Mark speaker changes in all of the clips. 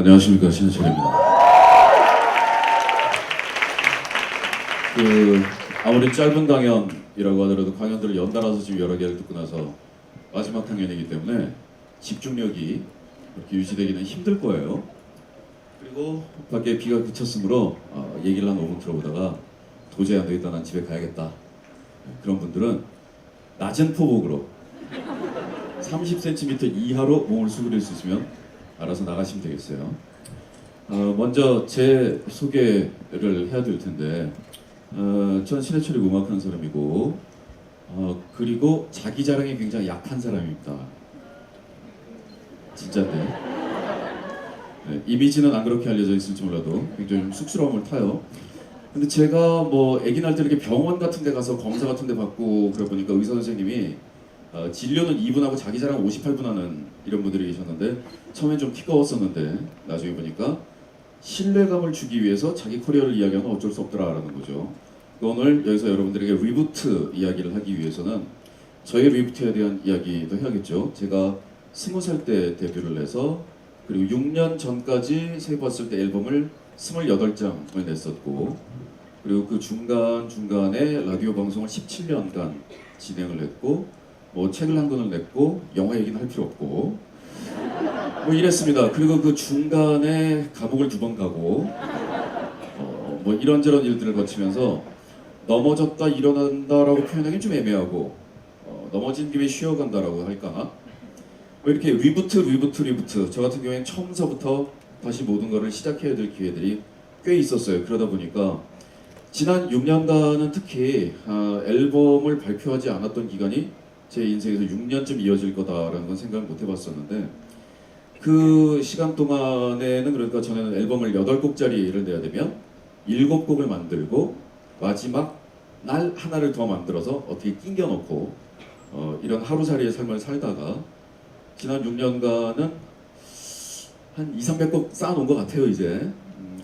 Speaker 1: 안녕하십니까, 신해철입니다. 아무리 짧은 강연이라고 하더라도 강연들을 연달아서 지금 여러 개를 듣고 나서 마지막 강연이기 때문에 집중력이 이렇게 유지되기는 힘들 거예요. 그리고 밖에 비가 그쳤으므로 얘기를 한 5분 들어보다가 도저히 안 되겠다, 난 집에 가야겠다, 그런 분들은 낮은 포복으로 30cm 이하로 몸을 수그릴 수 있으면 알아서 나가시면 되겠어요. 먼저 제 소개를 해야 될 텐데, 전 신해철이고 음악하는 사람이고, 그리고 자기 자랑이 굉장히 약한 사람입니다. 진짜인데. 네, 이미지는 안 그렇게 알려져 있을지 몰라도 굉장히 좀 쑥스러움을 타요. 근데 제가 뭐 아기 날 때 이렇게 병원 같은 데 가서 검사 같은 데 받고 그래 보니까 의사 선생님이 진료는 2분 하고 자기 자랑 58분 하는 이런 분들이 계셨는데, 처음엔 좀 티꺼웠었는데 나중에 보니까 신뢰감을 주기 위해서 자기 커리어를 이야기하면 어쩔 수 없더라라는 거죠. 오늘 여기서 여러분들에게 리부트 이야기를 하기 위해서는 저의 리부트에 대한 이야기도 해야겠죠. 제가 20살 때 데뷔를 해서, 그리고 6년 전까지 세봤을 때 앨범을 28장을 냈었고, 그리고 그 중간중간에 라디오 방송을 17년간 진행을 했고, 뭐 책을 한 권을 냈고, 영화 얘기는 할 필요 없고 뭐 이랬습니다. 그리고 그 중간에 감옥을 2번 가고, 뭐 이런저런 일들을 거치면서 넘어졌다 일어난다라고 표현하기 좀 애매하고, 넘어진 김에 쉬어간다라고 할까, 뭐 이렇게 리부트 저 같은 경우에는 처음서부터 다시 모든 것을 시작해야 될 기회들이 꽤 있었어요. 그러다 보니까 지난 6년간은 특히 앨범을 발표하지 않았던 기간이 제 인생에서 6년쯤 이어질 거다라는 건 생각을 못 해봤었는데, 그 시간 동안에는, 그러니까 저는 앨범을 8곡짜리를 내야 되면 7곡을 만들고 마지막 날 하나를 더 만들어서 어떻게 낑겨 넣고 이런 하루살이의 삶을 살다가 지난 6년간은 한 200~300곡 쌓아놓은 것 같아요 이제.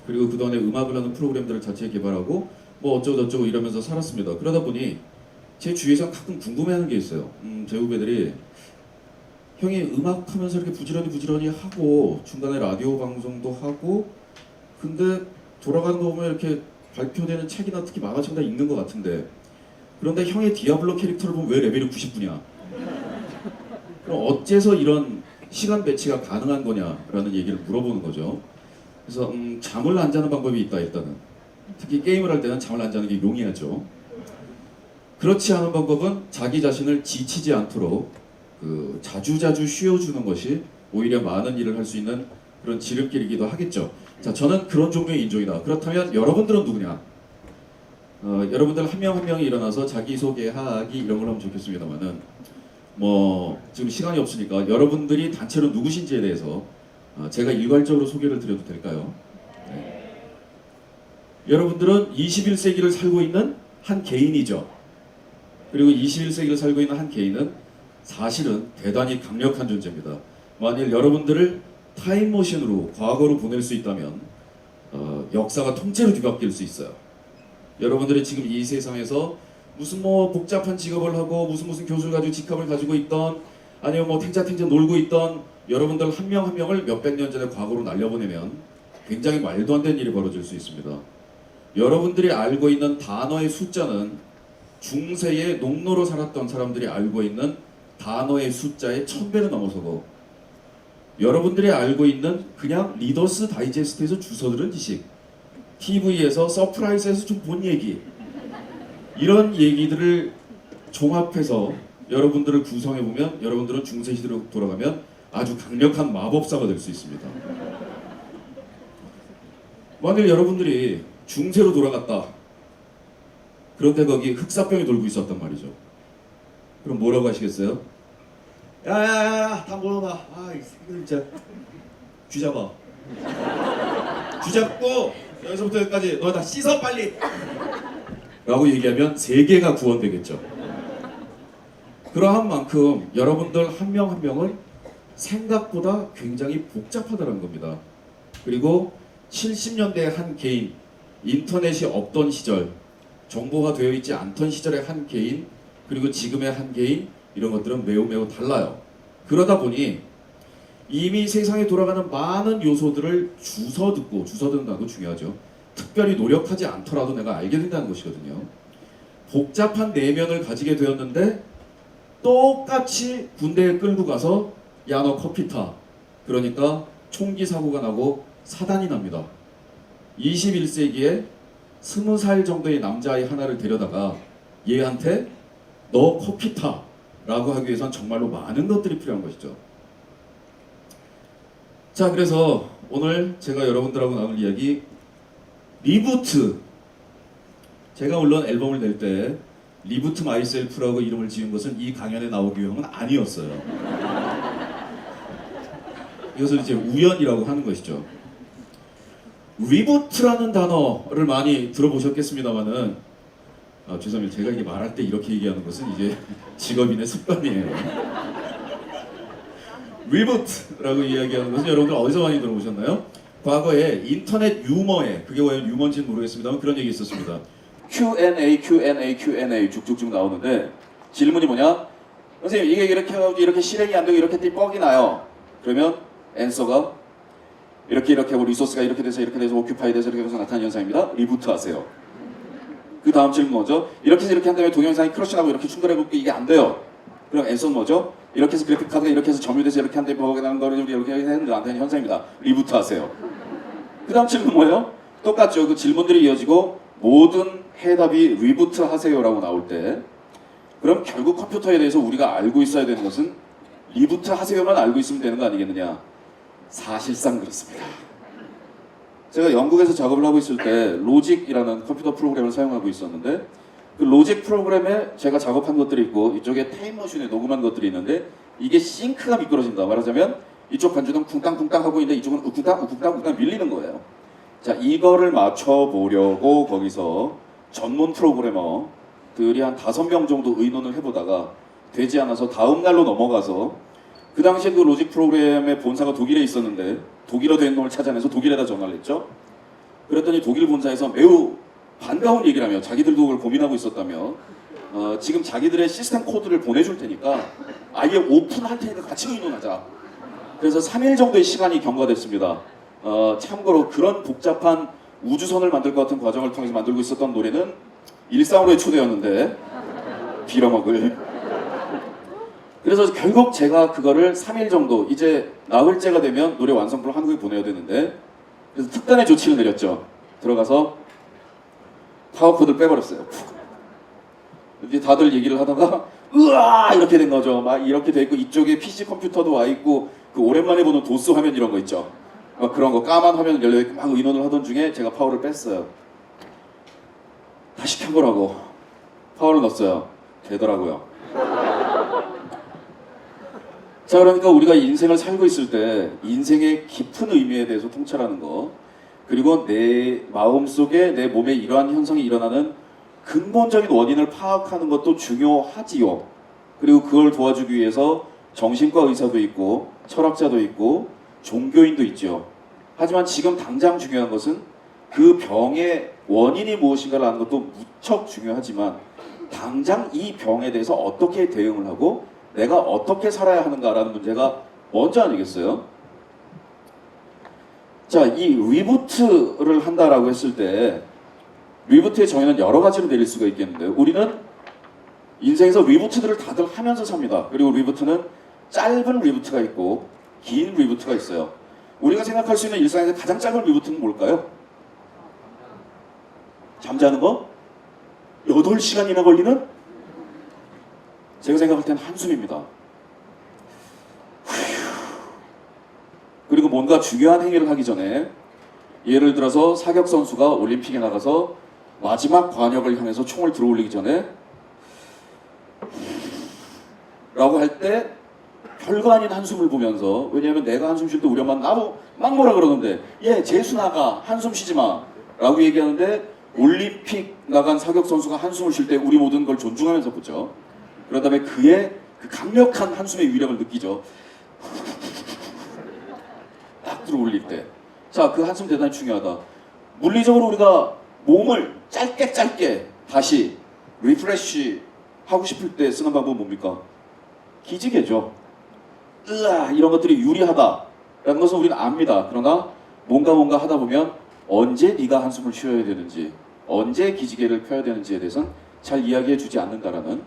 Speaker 1: 그리고 그동안에 음악을 하는 프로그램들을 자체 개발하고 뭐 어쩌고저쩌고 이러면서 살았습니다. 그러다 보니 제 주위에서 가끔 궁금해하는 게 있어요. 제 후배들이, 형이 음악하면서 이렇게 부지런히 하고 중간에 라디오 방송도 하고, 근데 돌아가는 거 보면 이렇게 발표되는 책이나 특히 만화책 다 읽는 것 같은데, 그런데 형의 디아블로 캐릭터를 보면 왜 레벨이 90분이야? 그럼 어째서 이런 시간 배치가 가능한 거냐라는 얘기를 물어보는 거죠. 그래서 잠을 안 자는 방법이 있다. 일단은 특히 게임을 할 때는 잠을 안 자는 게 용이하죠. 그렇지 않은 방법은 자기 자신을 지치지 않도록 자주자주 쉬어주는 것이 오히려 많은 일을 할 수 있는 그런 지름길이기도 하겠죠. 자, 저는 그런 종류의 인종이다. 그렇다면 여러분들은 누구냐? 여러분들 한 명 한 명이 일어나서 자기소개하기 이런 걸 하면 좋겠습니다만은, 뭐 지금 시간이 없으니까 여러분들이 단체로 누구신지에 대해서 제가 일괄적으로 소개를 드려도 될까요? 네. 여러분들은 21세기를 살고 있는 한 개인이죠. 그리고 21세기를 살고 있는 한 개인은 사실은 대단히 강력한 존재입니다. 만일 여러분들을 타임머신으로 과거로 보낼 수 있다면 역사가 통째로 뒤바뀔 수 있어요. 여러분들이 지금 이 세상에서 무슨 뭐 복잡한 직업을 하고 무슨 교수를 가지고 직함을 가지고 있던, 아니면 뭐 탱자탱자 놀고 있던 여러분들 한 명 한 명을 몇백 년 전에 과거로 날려보내면 굉장히 말도 안 되는 일이 벌어질 수 있습니다. 여러분들이 알고 있는 단어의 숫자는 중세의 농노로 살았던 사람들이 알고 있는 단어의 숫자의 1000배는 넘어서고, 여러분들이 알고 있는 그냥 리더스 다이제스트에서 주워 들은 지식, TV에서 서프라이즈에서 좀 본 얘기, 이런 얘기들을 종합해서 여러분들을 구성해보면 여러분들은 중세시대로 돌아가면 아주 강력한 마법사가 될 수 있습니다. 만일 여러분들이 중세로 돌아갔다. 그런데 거기 흑사병이 돌고 있었단 말이죠. 그럼 뭐라고 하시겠어요? 야야야야, 다 모여봐. 아, 이 새끼들 진짜 쥐잡아. 쥐잡고 여기서부터 여기까지 너 다 씻어 빨리! 라고 얘기하면 세계가 구원되겠죠. 그러한 만큼 여러분들 한 명 한 명은 생각보다 굉장히 복잡하다는 겁니다. 그리고 70년대의 한 개인, 인터넷이 없던 시절, 정보가 되어 있지 않던 시절의 한 개인, 그리고 지금의 한 개인, 이런 것들은 매우 달라요. 그러다 보니 이미 세상에 돌아가는 많은 요소들을 주워 듣는 단도 중요하죠. 특별히 노력하지 않더라도 내가 알게 된다는 것이거든요. 복잡한 내면을 가지게 되었는데 똑같이 군대에 끌고 가서 야 너 커피 타. 그러니까 총기 사고가 나고 사단이 납니다. 21세기에 20살 정도의 남자아이 하나를 데려다가 얘한테 너 커피 타 라고 하기 위해선 정말로 많은 것들이 필요한 것이죠. 자, 그래서 오늘 제가 여러분들하고 나눌 이야기 리부트. 제가 물론 앨범을 낼 때 리부트 마이셀프라고 이름을 지은 것은 이 강연에 나오기 위함은 아니었어요. 이것을 이제 우연이라고 하는 것이죠. 리부트라는 단어를 많이 들어보셨겠습니다만은 죄송합니다. 제가 이게 말할 때 이렇게 얘기하는 것은 이제 직업인의 습관이에요. 리부트라고 이야기하는 것은 여러분들 어디서 많이 들어보셨나요? 과거에 인터넷 유머에, 그게 왜 유머인지는 모르겠습니다만 그런 얘기 있었습니다. Q&A 쭉쭉쭉 나오는데 질문이 뭐냐? 선생님 이게 이렇게 해가지고 이렇게 실행이 안 되고 이렇게 뻑이 나요. 그러면 앤서가 이렇게 하고 리소스가 이렇게 돼서 오큐파이 돼서 이렇게 돼서 나타나는 현상입니다. 리부트 하세요. 그 다음 질문 뭐죠? 이렇게 해서 이렇게 한 다음에 동영상이 크러쉬나고 이렇게 충돌해볼게 이게 안 돼요. 그럼 앤서는 뭐죠? 이렇게 해서 그래픽 카드가 이렇게 해서 점유돼서 이렇게 한 다음에 버거가 나는 거를 이렇게 했는데 나타나는 현상입니다. 리부트 하세요. 그 다음 질문 뭐예요? 똑같죠. 그 질문들이 이어지고 모든 해답이 리부트 하세요라고 나올 때 그럼 결국 컴퓨터에 대해서 우리가 알고 있어야 되는 것은 리부트 하세요만 알고 있으면 되는 거 아니겠느냐? 사실상 그렇습니다. 제가 영국에서 작업을 하고 있을 때 로직이라는 컴퓨터 프로그램을 사용하고 있었는데 그 로직 프로그램에 제가 작업한 것들이 있고 이쪽에 타임머신에 녹음한 것들이 있는데 이게 싱크가 미끄러진다. 말하자면 이쪽 반주는 쿵땅쿵땅 하고 있는데 이쪽은 우쿵땅 밀리는 거예요. 자, 이거를 맞춰보려고 거기서 전문 프로그래머들이 한 5명 정도 의논을 해보다가 되지 않아서 다음 날로 넘어가서 그 당시에 그 로직 프로그램의 본사가 독일에 있었는데 독일어 된 놈을 찾아내서 독일에다 전화를 했죠. 그랬더니 독일 본사에서 매우 반가운 얘기를 하며 자기들도 그걸 고민하고 있었다며 지금 자기들의 시스템 코드를 보내줄 테니까 아예 오픈할 테니까 같이 의논하자. 그래서 3일 정도의 시간이 경과됐습니다. 참고로 그런 복잡한 우주선을 만들 것 같은 과정을 통해서 만들고 있었던 노래는 일상으로의 초대였는데 빌어먹을. 그래서 결국 제가 그거를 3일 정도 이제 나흘째가 되면 노래 완성본을 한국에 보내야 되는데 그래서 특단의 조치를 내렸죠. 들어가서 파워코드를 빼버렸어요. 이제 다들 얘기를 하다가 으아 이렇게 된 거죠. 막 이렇게 돼 있고 이쪽에 PC 컴퓨터도 와 있고 그 오랜만에 보는 도스 화면 이런 거 있죠. 막 그런 거 까만 화면 열려 있고 막 의논을 하던 중에 제가 파워를 뺐어요. 다시 켜보라고 파워를 넣었어요. 되더라고요. 자, 그러니까 우리가 인생을 살고 있을 때 인생의 깊은 의미에 대해서 통찰하는 거, 그리고 내 마음속에 내 몸에 이러한 현상이 일어나는 근본적인 원인을 파악하는 것도 중요하지요. 그리고 그걸 도와주기 위해서 정신과 의사도 있고 철학자도 있고 종교인도 있죠. 하지만 지금 당장 중요한 것은 그 병의 원인이 무엇인가를 아는 것도 무척 중요하지만 당장 이 병에 대해서 어떻게 대응을 하고 내가 어떻게 살아야 하는가라는 문제가 먼저 아니겠어요? 자, 이 리부트를 한다라고 했을 때 리부트의 정의는 여러 가지로 내릴 수가 있겠는데요. 우리는 인생에서 리부트들을 다들 하면서 삽니다. 그리고 리부트는 짧은 리부트가 있고 긴 리부트가 있어요. 우리가 생각할 수 있는 일상에서 가장 짧은 리부트는 뭘까요? 잠자는 거? 8시간이나 걸리는? 제가 생각할 때는 한숨입니다. 그리고 뭔가 중요한 행위를 하기 전에 예를 들어서 사격 선수가 올림픽에 나가서 마지막 관역을 향해서 총을 들어올리기 전에 라고 할 때 별거 아닌 한숨을 보면서, 왜냐하면 내가 한숨 쉴 때 우리 엄마는 나도 막 뭐라 그러는데 얘 재수 나가 한숨 쉬지 마 라고 얘기하는데 올림픽 나간 사격 선수가 한숨을 쉴 때 우리 모든 걸 존중하면서 보죠. 그런 다음에 그의 그 강력한 한숨의 위력을 느끼죠. 딱 들어올릴 때. 자, 그 한숨 대단히 중요하다. 물리적으로 우리가 몸을 짧게 다시 리프레쉬 하고 싶을 때 쓰는 방법은 뭡니까? 기지개죠. 으아 이런 것들이 유리하다라는 것은 우리는 압니다. 그러나 뭔가 하다 보면 언제 네가 한숨을 쉬어야 되는지, 언제 기지개를 펴야 되는지에 대해서는 잘 이야기해 주지 않는다라는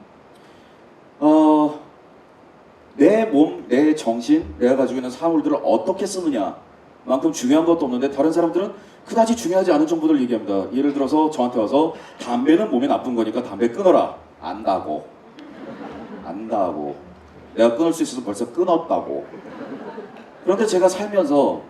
Speaker 1: 내 몸, 내 정신, 내가 가지고 있는 사물들을 어떻게 쓰느냐만큼 중요한 것도 없는데 다른 사람들은 그다지 중요하지 않은 정보들을 얘기합니다. 예를 들어서 저한테 와서 담배는 몸에 나쁜 거니까 담배 끊어라. 안다고. 내가 끊을 수 있어서 벌써 끊었다고. 그런데 제가 살면서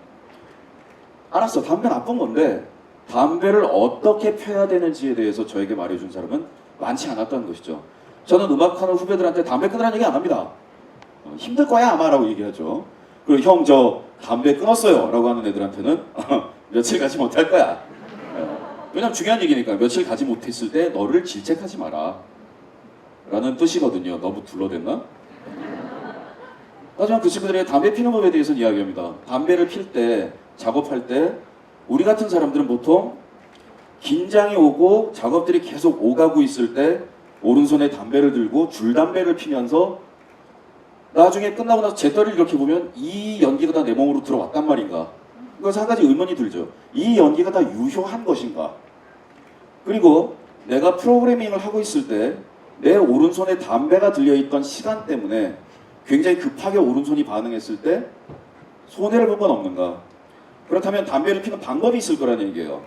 Speaker 1: 알았어, 담배 나쁜 건데 담배를 어떻게 펴야 되는지에 대해서 저에게 말해준 사람은 많지 않았다는 것이죠. 저는 음악하는 후배들한테 담배 끊으라는 얘기 안 합니다. 힘들 거야 아마 라고 얘기하죠. 그리고 형 저 담배 끊었어요 라고 하는 애들한테는 며칠 가지 못할 거야. 왜냐면 중요한 얘기니까. 며칠 가지 못했을 때 너를 질책하지 마라 라는 뜻이거든요. 너무 둘러댔나? 하지만 그 친구들이 담배 피는 법에 대해서는 이야기합니다. 담배를 필 때, 작업할 때 우리 같은 사람들은 보통 긴장이 오고 작업들이 계속 오가고 있을 때 오른손에 담배를 들고 줄담배를 피면서 나중에 끝나고 나서 재떨이를 이렇게 보면 이 연기가 다 내 몸으로 들어왔단 말인가. 그래서 한 가지 의문이 들죠. 이 연기가 다 유효한 것인가. 그리고 내가 프로그래밍을 하고 있을 때 내 오른손에 담배가 들려있던 시간 때문에 굉장히 급하게 오른손이 반응했을 때 손해를 본 건 없는가. 그렇다면 담배를 피는 방법이 있을 거라는 얘기예요.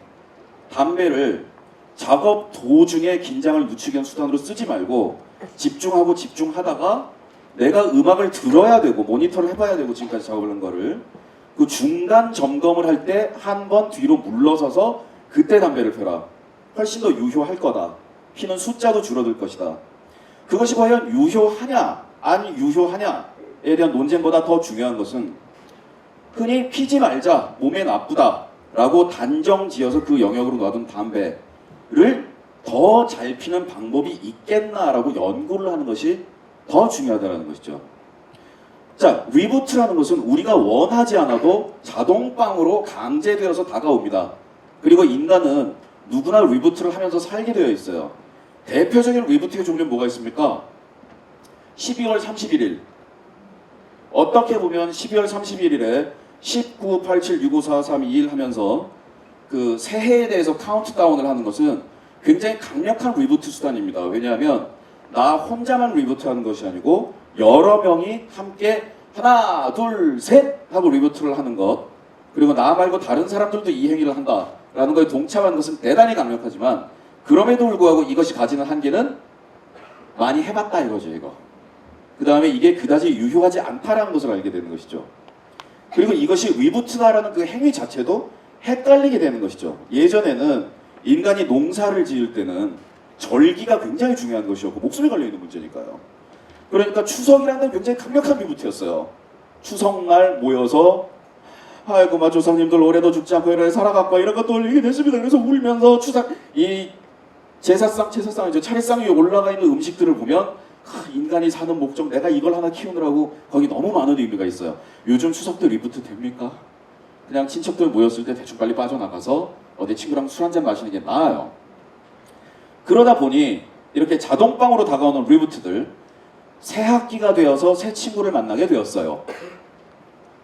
Speaker 1: 담배를 작업 도중에 긴장을 늦추기 위한 수단으로 쓰지 말고 집중하다가 내가 음악을 들어야 되고 모니터를 해봐야 되고 지금까지 작업을 한 거를 그 중간 점검을 할 때 한 번 뒤로 물러서서 그때 담배를 펴라. 훨씬 더 유효할 거다. 피는 숫자도 줄어들 것이다. 그것이 과연 유효하냐 안 유효하냐에 대한 논쟁보다 더 중요한 것은 흔히 피지 말자, 몸에 나쁘다 라고 단정 지어서 그 영역으로 놔둔 담배를 더 잘 피는 방법이 있겠나라고 연구를 하는 것이 더 중요하다는 것이죠. 자, 리부트라는 것은 우리가 원하지 않아도 자동방으로 강제되어서 다가옵니다. 그리고 인간은 누구나 리부트를 하면서 살게 되어 있어요. 대표적인 리부트의 종류는 뭐가 있습니까? 12월 31일. 어떻게 보면 12월 31일에 19, 87, 65, 4, 3, 2, 1 하면서 그 새해에 대해서 카운트다운을 하는 것은 굉장히 강력한 리부트 수단입니다. 왜냐하면 나 혼자만 리부트 하는 것이 아니고 여러 명이 함께 하나, 둘, 셋 하고 리부트를 하는 것, 그리고 나 말고 다른 사람들도 이 행위를 한다라는 것에 동참하는 것은 대단히 강력하지만 그럼에도 불구하고 이것이 가지는 한계는 많이 해봤다 이거죠. 이거. 그 다음에 이게 그다지 유효하지 않다라는 것을 알게 되는 것이죠. 그리고 이것이 리부트다라는 그 행위 자체도 헷갈리게 되는 것이죠. 예전에는 인간이 농사를 지을 때는 절기가 굉장히 중요한 것이었고 목숨이 걸려있는 문제니까요. 그러니까 추석이라는 건 굉장히 강력한 리부트였어요. 추석날 모여서 아이고 마 조상님들 올해도 죽지 않고 이래 살아갔고 이런 것도 올리게 됐습니다. 그래서 울면서 추석 이 제사상이죠. 차례상 위에 올라가 있는 음식들을 보면 인간이 사는 목적, 내가 이걸 하나 키우느라고 거기 너무 많은 의미가 있어요. 요즘 추석 때 리부트 됩니까? 그냥 친척들 모였을 때 대충 빨리 빠져나가서 어디 친구랑 술 한잔 마시는 게 나아요. 그러다 보니 이렇게 자동방으로 다가오는 리부트들, 새 학기가 되어서 새 친구를 만나게 되었어요.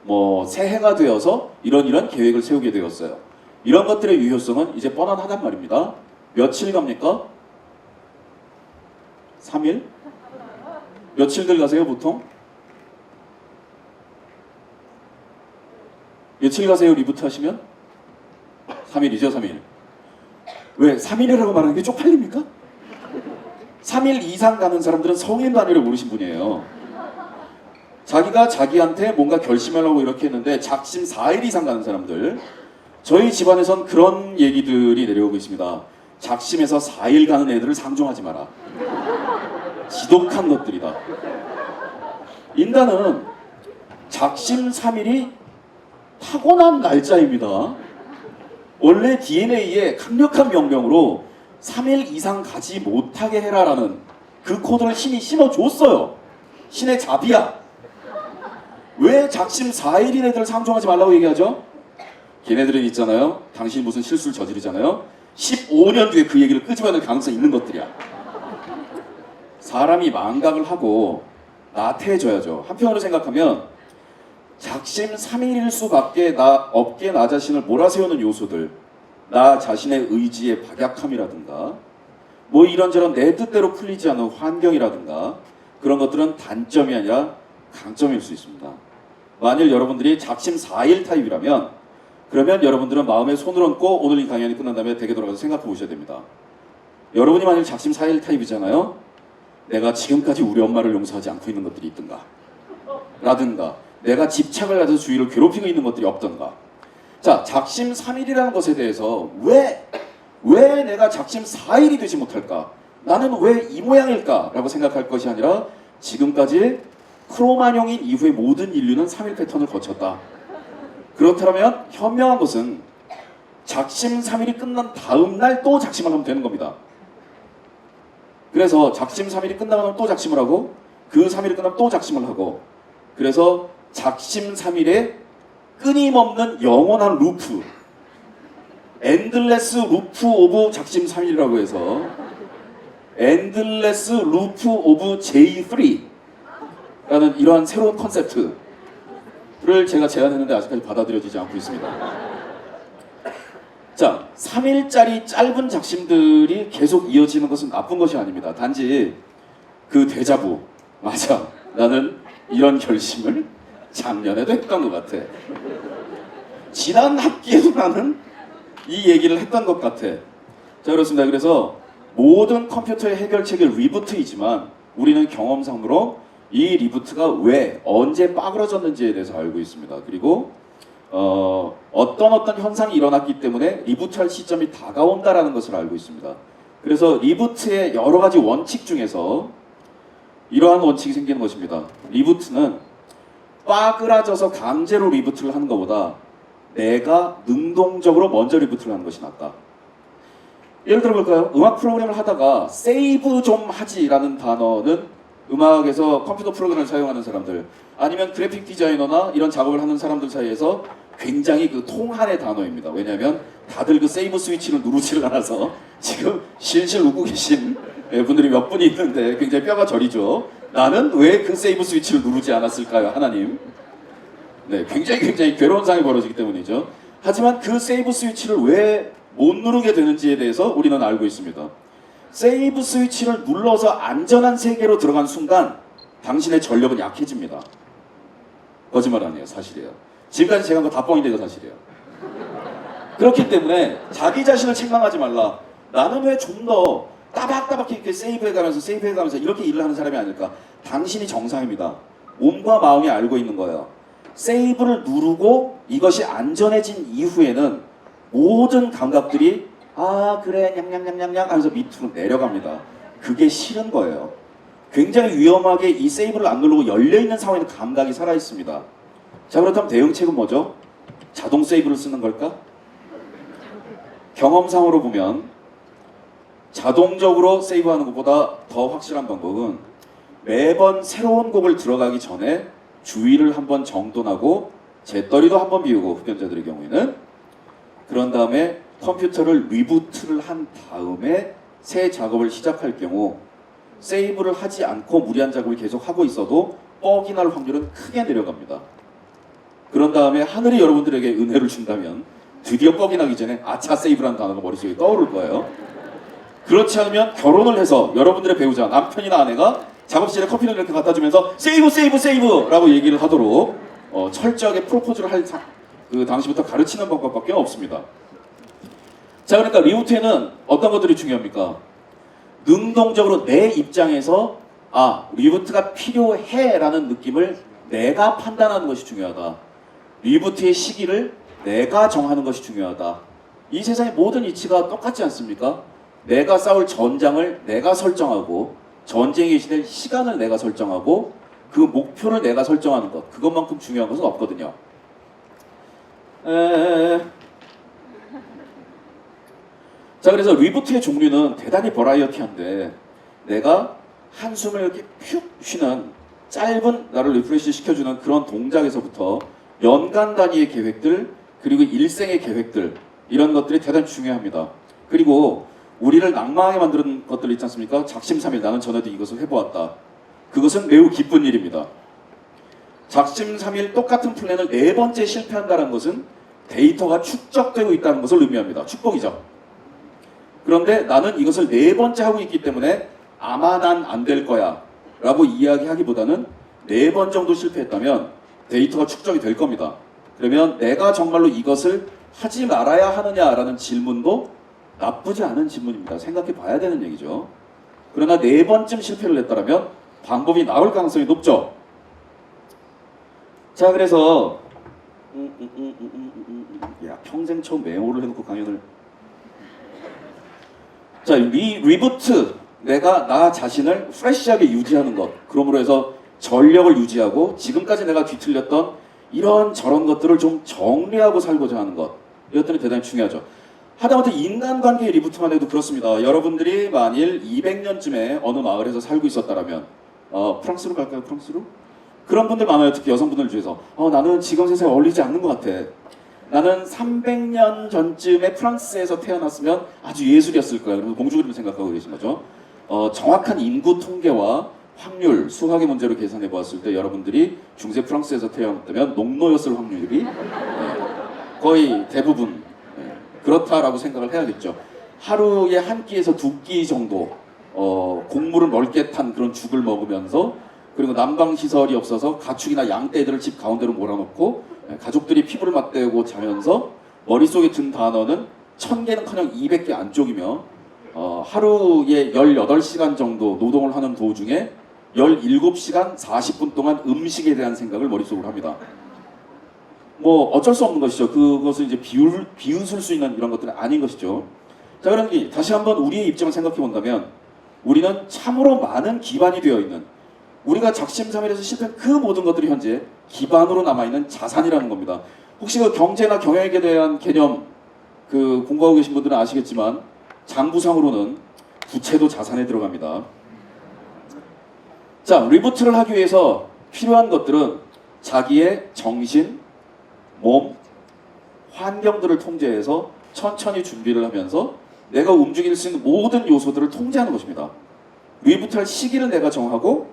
Speaker 1: 뭐 새해가 되어서 이런 계획을 세우게 되었어요. 이런 것들의 유효성은 이제 뻔한하단 말입니다. 며칠 갑니까? 3일? 며칠들 가세요 보통? 며칠 가세요 리부트 하시면? 3일이죠 3일. 왜? 3일이라고 말하는 게 쪽팔립니까? 3일 이상 가는 사람들은 성인 단위를 모르신 분이에요. 자기가 자기한테 뭔가 결심하려고 이렇게 했는데 작심 4일 이상 가는 사람들, 저희 집안에선 그런 얘기들이 내려오고 있습니다. 작심에서 4일 가는 애들을 상종하지 마라. 지독한 것들이다. 인간은 작심 3일이 타고난 날짜입니다. 원래 DNA에 강력한 명령으로 3일 이상 가지 못하게 해라라는 그 코드를 신이 심어줬어요. 신의 자비야. 왜 작심 4일인 애들을 상종하지 말라고 얘기하죠? 걔네들은 있잖아요. 당신이 무슨 실수를 저지르잖아요. 15년 뒤에 그 얘기를 끄집어낼 가능성이 있는 것들이야. 사람이 망각을 하고 나태해져야죠. 한편으로 생각하면 작심삼일일 수밖에 없게 나 자신을 몰아세우는 요소들, 나 자신의 의지의 박약함이라든가 뭐 이런저런 내 뜻대로 풀리지 않는 환경이라든가 그런 것들은 단점이 아니라 강점일 수 있습니다. 만일 여러분들이 작심사일 타입이라면 그러면 여러분들은 마음에 손을 얹고 오늘 이 강연이 끝난 다음에 댁에 돌아가서 생각해 보셔야 됩니다. 여러분이 만일 작심사일 타입이잖아요. 내가 지금까지 우리 엄마를 용서하지 않고 있는 것들이 있던가 라든가 내가 집착을 가져서 주위를 괴롭히고 있는 것들이 없던가. 자, 작심삼일이라는 것에 대해서 왜 내가 작심사일이 되지 못할까? 나는 왜 이 모양일까? 라고 생각할 것이 아니라 지금까지 크로마뇽인 이후의 모든 인류는 3일 패턴을 거쳤다. 그렇다면 현명한 것은 작심삼일이 끝난 다음 날 또 작심을 하면 되는 겁니다. 그래서 작심삼일이 끝나면 또 작심을 하고 그 3일이 끝나면 또 작심을 하고 그래서 작심삼일의 끊임없는 영원한 루프 엔들레스 루프 오브 작심삼일이라고 해서 엔들레스 루프 오브 J3 라는 이러한 새로운 컨셉트를 제가 제안했는데 아직까지 받아들여지지 않고 있습니다. 자, 3일짜리 짧은 작심들이 계속 이어지는 것은 나쁜 것이 아닙니다. 단지 그 데자부, 맞아, 나는 이런 결심을 작년에도 했던 것 같아. 지난 학기에도 나는 이 얘기를 했던 것 같아. 자, 그렇습니다. 그래서 모든 컴퓨터의 해결책이 리부트이지만 우리는 경험상으로 이 리부트가 왜, 언제 빠그러졌는지에 대해서 알고 있습니다. 그리고 어떤 현상이 일어났기 때문에 리부트할 시점이 다가온다라는 것을 알고 있습니다. 그래서 리부트의 여러 가지 원칙 중에서 이러한 원칙이 생기는 것입니다. 리부트는 빠그라져서 강제로 리부트를 하는 것보다 내가 능동적으로 먼저 리부트를 하는 것이 낫다. 예를 들어볼까요? 음악 프로그램을 하다가 세이브 좀 하지라는 단어는 음악에서 컴퓨터 프로그램을 사용하는 사람들 아니면 그래픽 디자이너나 이런 작업을 하는 사람들 사이에서 굉장히 그 통한의 단어입니다. 왜냐하면 다들 그 세이브 스위치를 누르지를 않아서 지금 실실 웃고 계신 분들이 몇 분이 있는데 굉장히 뼈가 저리죠. 나는 왜 그 세이브 스위치를 누르지 않았을까요? 하나님. 네, 굉장히 괴로운 상황이 벌어지기 때문이죠. 하지만 그 세이브 스위치를 왜 못 누르게 되는지에 대해서 우리는 알고 있습니다. 세이브 스위치를 눌러서 안전한 세계로 들어간 순간 당신의 전력은 약해집니다. 거짓말 아니에요. 사실이에요. 지금까지 제가 한 거 다 뻥인데 이거 사실이에요. 그렇기 때문에 자기 자신을 책망하지 말라. 나는 왜 좀 더 따박따박 이렇게 세이브해가면서 이렇게 일을 하는 사람이 아닐까. 당신이 정상입니다. 몸과 마음이 알고 있는 거예요. 세이브를 누르고 이것이 안전해진 이후에는 모든 감각들이 아 그래 냥냥냥냥냥 하면서 밑으로 내려갑니다. 그게 싫은 거예요. 굉장히 위험하게 이 세이브를 안 누르고 열려있는 상황에는 감각이 살아있습니다. 자, 그렇다면 대응책은 뭐죠? 자동 세이브를 쓰는 걸까? 경험상으로 보면 자동적으로 세이브하는 것보다 더 확실한 방법은 매번 새로운 곡을 들어가기 전에 주의를 한번 정돈하고 재떨이도 한번 비우고 흡연자들의 경우에는 그런 다음에 컴퓨터를 리부트를 한 다음에 새 작업을 시작할 경우 세이브를 하지 않고 무리한 작업을 계속 하고 있어도 뻑이 날 확률은 크게 내려갑니다. 그런 다음에 하늘이 여러분들에게 은혜를 준다면 드디어 뻑이 나기 전에 아차 세이브라는 단어가 머릿속에 떠오를 거예요. 그렇지 않으면 결혼을 해서 여러분들의 배우자 남편이나 아내가 작업실에 커피를 이렇게 갖다 주면서 세이브 라고 얘기를 하도록 철저하게 프로포즈를 할 그 당시부터 가르치는 방법밖에 없습니다. 자, 그러니까 리부트에는 어떤 것들이 중요합니까? 능동적으로 내 입장에서 리부트가 필요해 라는 느낌을 내가 판단하는 것이 중요하다. 리부트의 시기를 내가 정하는 것이 중요하다. 이 세상의 모든 이치가 똑같지 않습니까? 내가 싸울 전장을 내가 설정하고 전쟁이 시될 시간을 내가 설정하고 그 목표를 내가 설정하는 것, 그것만큼 중요한 것은 없거든요. 자, 그래서 리부트의 종류는 대단히 버라이어티한데 내가 한숨을 이렇게 푹 쉬는 짧은 나를 리프레시 시켜주는 그런 동작에서부터 연간 단위의 계획들 그리고 일생의 계획들 이런 것들이 대단히 중요합니다. 그리고 우리를 낭만하게 만드는 것들 있지 않습니까? 작심삼일 나는 전에도 이것을 해보았다. 그것은 매우 기쁜 일입니다. 작심삼일 똑같은 플랜을 네 번째 실패한다는 것은 데이터가 축적되고 있다는 것을 의미합니다. 축복이죠. 그런데 나는 이것을 네 번째 하고 있기 때문에 아마 난 안 될 거야 라고 이야기하기보다는 네 번 정도 실패했다면 데이터가 축적이 될 겁니다. 그러면 내가 정말로 이것을 하지 말아야 하느냐라는 질문도 나쁘지 않은 질문입니다. 생각해 봐야 되는 얘기죠. 그러나 네 번쯤 실패를 했다면 방법이 나올 가능성이 높죠. 자, 그래서 야, 평생 처음 메모를 해놓고 강연을. 자, 리부트. 내가 나 자신을 프레시하게 유지하는 것. 그러므로 해서 전력을 유지하고 지금까지 내가 뒤틀렸던 이런 저런 것들을 좀 정리하고 살고자 하는 것. 이것들은 대단히 중요하죠. 하다못해 인간관계의 리부트만 해도 그렇습니다. 여러분들이 만일 200년쯤에 어느 마을에서 살고 있었다면 프랑스로 갈까요? 프랑스로? 그런 분들 많아요. 특히 여성분들 중에서 나는 지금 세상에 어울리지 않는 것 같아. 나는 300년 전쯤에 프랑스에서 태어났으면 아주 예술이었을 거야. 그러면 공주 그림 생각하고 계신 거죠. 정확한 인구 통계와 확률, 수학의 문제로 계산해 보았을 때 여러분들이 중세 프랑스에서 태어났다면 농노였을 확률이 거의 대부분 그렇다라고 생각을 해야겠죠. 하루에 한 끼에서 두 끼 정도 곡물을 넓게 탄 그런 죽을 먹으면서, 그리고 난방시설이 없어서 가축이나 양떼들을 집 가운데로 몰아놓고 가족들이 피부를 맞대고 자면서 머릿속에 든 단어는 1000개는커녕 200개 안쪽이며 하루에 18시간 정도 노동을 하는 도중에 17시간 40분 동안 음식에 대한 생각을 머릿속으로 합니다. 뭐 어쩔 수 없는 것이죠. 그것을 이제 비웃을 수 있는 이런 것들은 아닌 것이죠. 자, 그러니 다시 한번 우리의 입장을 생각해 본다면 우리는 참으로 많은 기반이 되어 있는, 우리가 작심삼일에서 실패한 그 모든 것들이 현재 기반으로 남아있는 자산이라는 겁니다. 혹시 그 경제나 경영에 대한 개념 공부하고 계신 분들은 아시겠지만 장부상으로는 부채도 자산에 들어갑니다. 자, 리부트를 하기 위해서 필요한 것들은 자기의 정신, 몸, 환경들을 통제해서 천천히 준비를 하면서 내가 움직일 수 있는 모든 요소들을 통제하는 것입니다. 리부트할 시기를 내가 정하고,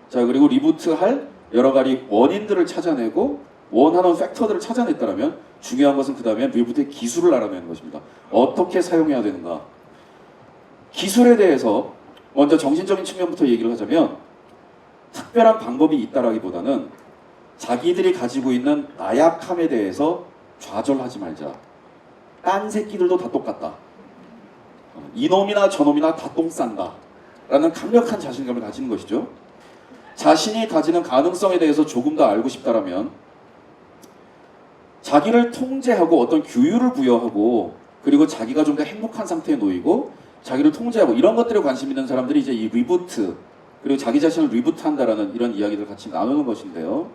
Speaker 1: 자, 그리고 리부트할 여러 가지 원인들을 찾아내고 원하는 팩터들을 찾아냈다면 중요한 것은 그 다음에 리부트의 기술을 알아내는 것입니다. 어떻게 사용해야 되는가. 기술에 대해서 먼저 정신적인 측면부터 얘기를 하자면 특별한 방법이 있다라기보다는 자기들이 가지고 있는 나약함에 대해서 좌절하지 말자. 딴 새끼들도 다 똑같다. 이놈이나 저놈이나 다 똥 싼다. 라는 강력한 자신감을 가지는 것이죠. 자신이 가지는 가능성에 대해서 조금 더 알고 싶다라면 자기를 통제하고 어떤 규율을 부여하고, 그리고 자기가 좀 더 행복한 상태에 놓이고 자기를 통제하고 이런 것들에 관심 있는 사람들이 이제 이 리부트, 그리고 자기 자신을 리부트한다라는 이런 이야기를 같이 나누는 것인데요.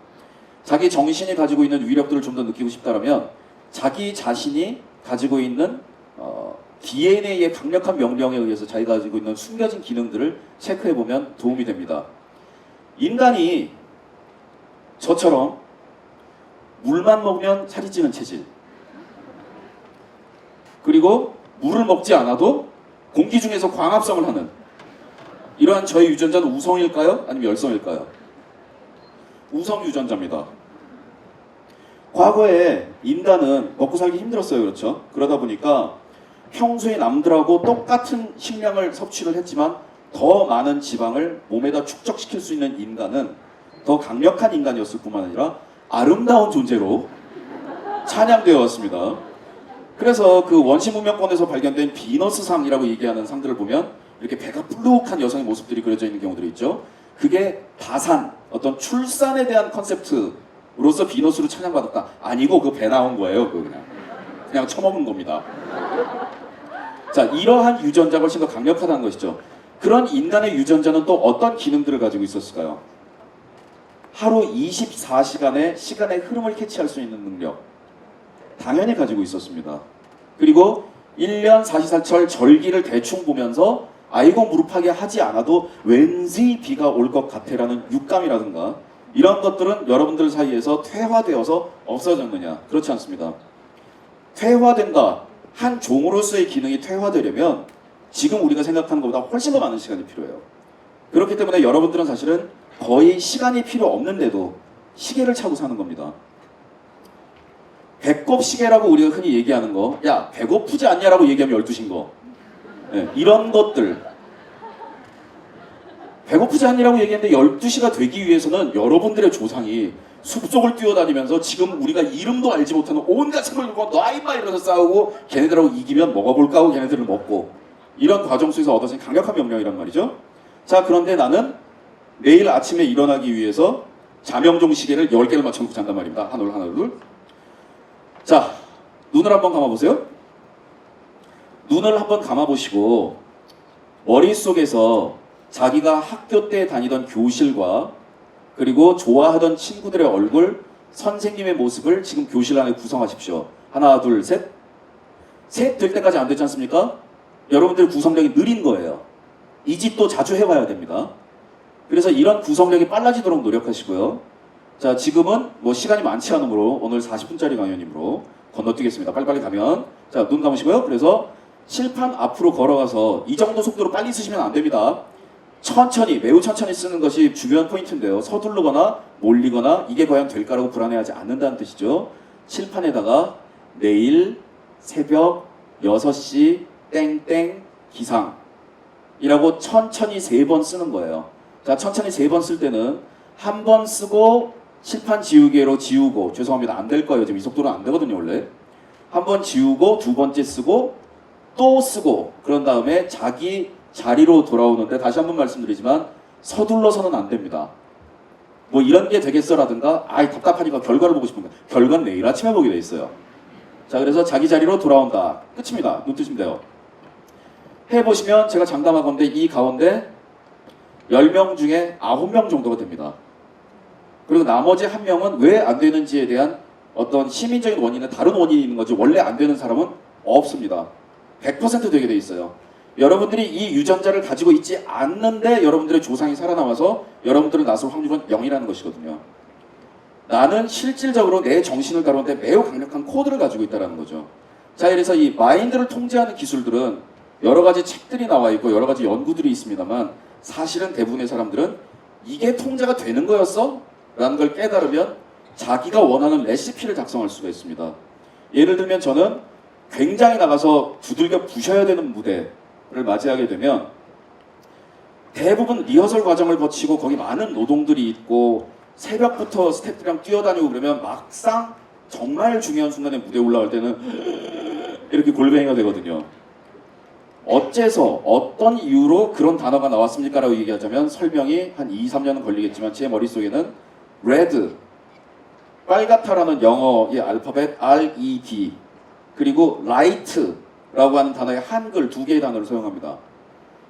Speaker 1: 자기 정신이 가지고 있는 위력들을 좀 더 느끼고 싶다라면 자기 자신이 가지고 있는 DNA의 강력한 명령에 의해서 자기가 가지고 있는 숨겨진 기능들을 체크해보면 도움이 됩니다. 인간이 저처럼 물만 먹으면 살이 찌는 체질, 그리고 물을 먹지 않아도 공기 중에서 광합성을 하는 이러한 저의 유전자는 우성일까요? 아니면 열성일까요? 우성 유전자입니다. 과거에 인간은 먹고 살기 힘들었어요. 그렇죠? 그러다 보니까 평소에 남들하고 똑같은 식량을 섭취를 했지만 더 많은 지방을 몸에다 축적시킬 수 있는 인간은 더 강력한 인간이었을 뿐만 아니라 아름다운 존재로 찬양되어 왔습니다. 그래서 그 원시 문명권에서 발견된 비너스상이라고 얘기하는 상들을 보면 이렇게 배가 불룩한 여성의 모습들이 그려져 있는 경우들이 있죠. 그게 다산, 어떤 출산에 대한 컨셉트로서 비너스로 찬양받았다. 아니고 그 배 나온 거예요. 그냥 처먹은 겁니다. 자, 이러한 유전자가 훨씬 더 강력하다는 것이죠. 그런 인간의 유전자는 또 어떤 기능들을 가지고 있었을까요? 하루 24시간의 시간의 흐름을 캐치할 수 있는 능력, 당연히 가지고 있었습니다. 그리고 1년 사시사철 절기를 대충 보면서 아이고 무릎하게 하지 않아도 왠지 비가 올 것 같아라는 육감이라든가 이런 것들은 여러분들 사이에서 퇴화되어서 없어졌느냐? 그렇지 않습니다. 퇴화된다. 한 종으로서의 기능이 퇴화되려면 지금 우리가 생각하는 것보다 훨씬 더 많은 시간이 필요해요. 그렇기 때문에 여러분들은 사실은 거의 시간이 필요 없는데도
Speaker 2: 시계를 차고 사는 겁니다. 배꼽 시계라고 우리가 흔히 얘기하는 거, 야 배고프지 않냐라고 얘기하면 12시인 거, 네, 이런 것들. 배고프지 않냐라고 얘기했는데 12시가 되기 위해서는 여러분들의 조상이 숲속을 뛰어다니면서 지금 우리가 이름도 알지 못하는 온갖 생물을 두고 너 임마 이러면서 싸우고 걔네들하고 이기면 먹어볼까 하고 걔네들을 먹고, 이런 과정 속에서 얻어진 강력한 명령이란 말이죠. 자, 그런데 나는 내일 아침에 일어나기 위해서 자명종 시계를 10개를 맞춰놓고 잔단 말입니다. 하나 둘. 자, 눈을 한번 감아보세요. 눈을 한번 감아보시고 머릿속에서 자기가 학교 때 다니던 교실과 그리고 좋아하던 친구들의 얼굴, 선생님의 모습을 지금 교실 안에 구성하십시오. 하나, 둘, 셋. 셋 될 때까지 안 되지 않습니까? 여러분들 구성력이 느린 거예요. 이 짓도 자주 해봐야 됩니다. 그래서 이런 구성력이 빨라지도록 노력하시고요. 자, 지금은 뭐 시간이 많지 않으므로 오늘 40분짜리 강연이므로 건너뛰겠습니다. 빨리빨리 가면. 자, 눈 감으시고요. 그래서 칠판 앞으로 걸어가서 이 정도 속도로 빨리 쓰시면 안 됩니다. 천천히, 매우 천천히 쓰는 것이 중요한 포인트인데요. 서두르거나 몰리거나 이게 과연 될까라고 불안해하지 않는다는 뜻이죠. 칠판에다가 내일 새벽 6시 땡땡 기상이라고 천천히 3번 쓰는 거예요. 자, 천천히 3번 쓸 때는 한 번 쓰고 칠판 지우개로 지우고, 죄송합니다, 안 될 거예요. 지금 이 속도는 안 되거든요, 원래. 한 번 지우고 두 번째 쓰고 또 쓰고, 그런 다음에 자기 자리로 돌아오는데, 다시 한 번 말씀드리지만 서둘러서는 안 됩니다. 뭐 이런 게 되겠어라든가, 아이 답답하니까 결과를 보고 싶은데 결과는 내일 아침에 보게 돼 있어요. 자, 그래서 자기 자리로 돌아온다. 끝입니다. 눈 뜨시면 돼요. 해보시면 제가 장담하건대 이 가운데 10명 중에 9명 정도가 됩니다. 그리고 나머지 1명은 왜 안 되는지에 대한 어떤 시민적인 원인은 다른 원인이 있는 거지, 원래 안 되는 사람은 없습니다. 100% 되게 돼 있어요. 여러분들이 이 유전자를 가지고 있지 않는데 여러분들의 조상이 살아남아서 여러분들을 나설 확률은 0이라는 것이거든요. 나는 실질적으로 내 정신을 다루는데 매우 강력한 코드를 가지고 있다는 거죠. 자, 그래서 이 마인드를 통제하는 기술들은 여러 가지 책들이 나와 있고 여러 가지 연구들이 있습니다만, 사실은 대부분의 사람들은 이게 통제가 되는 거였어? 라는 걸 깨달으면 자기가 원하는 레시피를 작성할 수가 있습니다. 예를 들면 저는 굉장히 나가서 두들겨 부셔야 되는 무대를 맞이하게 되면 대부분 리허설 과정을 거치고 거기 많은 노동들이 있고 새벽부터 스태프들이랑 뛰어다니고 그러면 막상 정말 중요한 순간에 무대에 올라갈 때는 이렇게 골뱅이가 되거든요. 어째서 어떤 이유로 그런 단어가 나왔습니까? 라고 얘기하자면 설명이 한 2, 3년은 걸리겠지만 제 머릿속에는 red, 빨갛다라는 영어의 알파벳 RED, 그리고 light라고 하는 단어의 한글 2개의 단어를 사용합니다.